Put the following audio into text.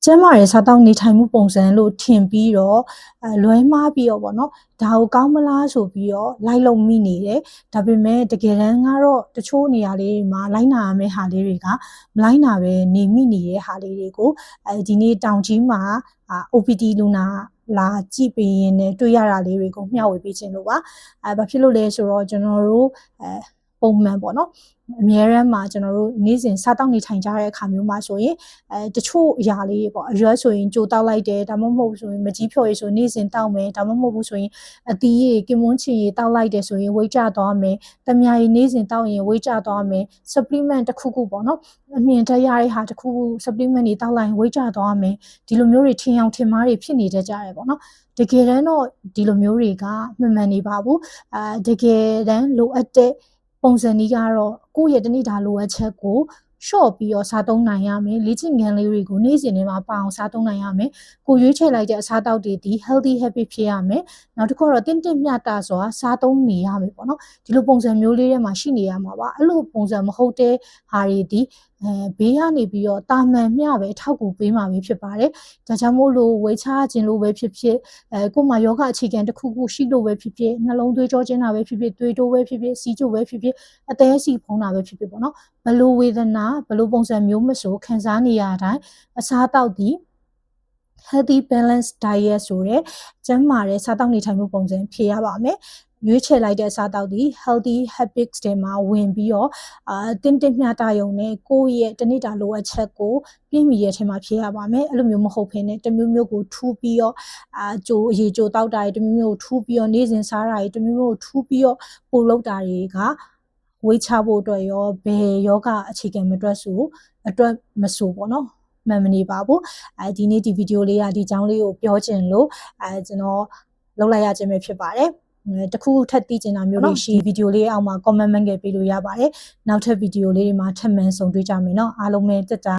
ကျန်းမာရေးစားသောက်နေထိုင်မှုပုံစံလို့ထင်ပြီးတော့လွဲမှားပြီးတော့ပေါ့နော်ဒါကိုကောင်းမလားဆိုပြီးတော့လိုက်လုံမိနေတယ်ဒါပေမဲ့တကယ်တမ်းကတော့တချို့နေရာလေးတွေမှာလိုက်နာရမယ့်ဟာလေးတွေကမလိုက်နာပဲနေမိနေတဲ့ဟာလေးတွေကိုဒီနေ့တောင်ကြီးမှာ OPD လူနာလာကြည့်ပေးရင်းနဲ့တွေ့ရတာလေးတွေကိုမျှဝေပေးခြင်းလို့ပါဘာဖြစ်လို့လဲဆိုတော့ကျွန်တော်တို့ပုံမှန်ပေါ့နော်အများရန်မှာကျွန်တော်တို့နေ့စဉ်စားတောက်နေထိုင်ကြတဲ့အခါမျိုးမှာဆိုရင်တချို့အရာလေးတွေပေါ့အရွက်ဆိုရင်ကြိုတောက်လိုက်တယ်ဒါမှမဟုတ်ဆိုရင်မကြီးဖြော်ရည်ဆိုနေ့စဉ်တောက်မယ်ဒါမှမဟုတ်ဘူးဆိုရင်အသီးရည်ကင်မွန်းချီရည်တောက်လိုက်တယ်ဆိုရင်ဝိတ်ကျသွားမယ်တမယာရည်နေ့စဉ်တောက်ရင်ဝိတ်ကျသွားမယ် supplement တစ်ခုခုပေါ့နော်အမြင်တက်ရတဲ့ဟာတစ်ခုခု supplement တွေတောက်လိုက်ရင်ဝိတ်ကျသွားမယ်ဒီလိုမျိုးတွေထင်အောင်ထင်မှားတွေဖြစ်နေတတ်ကြတယ်ပေါ့နော်တကယ်တမ်းတော့ဒီလိုမျိုးတွေကမှန်နေပါဘူးတကယ်တမ်းလိုအပ်တဲ့ပုံစံကြီးကတော့ကိုယ့်ရဲ့တနေ့တာလိုအပ်ချက်ကိုရှော့ပြီးတော့စားသုံးနိုင်ရမယ်လေ့ကျင့်ခန်းလေးတွေကိုနေ့စဉ်ထဲမှာပအောင်စားသုံးနိုင်ရမယ်ကိုရွေးချယ်လိုက်တဲ့အစားအသောက်တွေဒီ healthy habit ဖြစ်ရမယ်နောက်တစ်ခုကတော့တင့်မျှတစွာစားသုံးနေရမယ်ပေါ့နော်ဒီလိုပုံစံမျိုးလေးတွေမှာရှိနေရမှာပါအဲ့လိုပုံစံမဟုတ်တဲ့ဟာတွေဒီဘေးကနေပြီးတော့တာမန်မျှပဲအထောက်အကူပေးမှာပဲဖြစ်ပါတယ်ဒါကြောင့်မို့လို့ဝေချခြင်းလို့ပဲဖြစ်ဖြစ်ကိုယ်မှာယောဂအခြေခံတစ်ခုခုရှိလို့ပဲဖြစ်ဖြစ်နှလုံးသွေးကြောကျဉ်းတာပဲဖြစ်ဖြစ်သွေးတိုးပဲဖြစ်ဖြစ်စီးကျိုပဲဖြစ်ဖြစ်အသေးစီဖုံးတာပဲဖြစ်ဖြစ်ပေါ့နော်ဘလို့ဝေဒနာဘလို့ပုံစံမျိုးမဆိုခံစားနေရတိုင်းအစားအသောက်ဒီ healthy balanced diet ဆိုတဲ့ကျန်းမာတဲ့စားသောက်နေထိုင်မှုပုံစံဖြစ်ရပါမယ်ရွေးချယ်လိုက်တဲ့အစားအသောက်ဒီ healthy habits တွေမှာဝင်ပြီးတော့တင့်မျှတရုံနဲ့ကိုယ့်ရဲ့တနေ့တာလိုအပ်ချက်ကိုပြည့်မီရဲ့အထင်မှာဖြစ်ရပါမယ်အဲ့လိုမျိုးမဟုတ်ဘဲနဲ့တမျိုးမျိုးကိုထူးပြီးတော့ကြိုအရေးကြိုတောက်တာတွေတမျိုးမျိုးကိုထူးပြီးတော့နေ့စဉ်စားတာတွေတမျိုးမျိုးကိုထူးပြီးတော့ပို့လောက်တာတွေကဝေးချဖို့အတွက်ရောဘယ်ယောဂအခြေခံမအတွက်ဆိုအတွက်မဆိုပေါ့နော်မှန်မနေပါဘူးဒီနေ့ဒီဗီဒီယိုလေးကဒီအကြောင်းလေးကိုပြောချင်လို့ကျွန်တော်လုပ်လိုက်ရခြင်းပဲဖြစ်ပါတယ်တခုထပ်သိချင်တာမျိုးတွေရှိဗီဒီယိုလေးအောက်မှာ comment မှတ်ခဲ့ပေးလို့ရပါတယ်နောက်ထပ်ဗီဒီယိုလေးတွေမှာထပ်မံဆုံတွေ့ကြမယ်เนาะအားလုံးပဲတက်တာ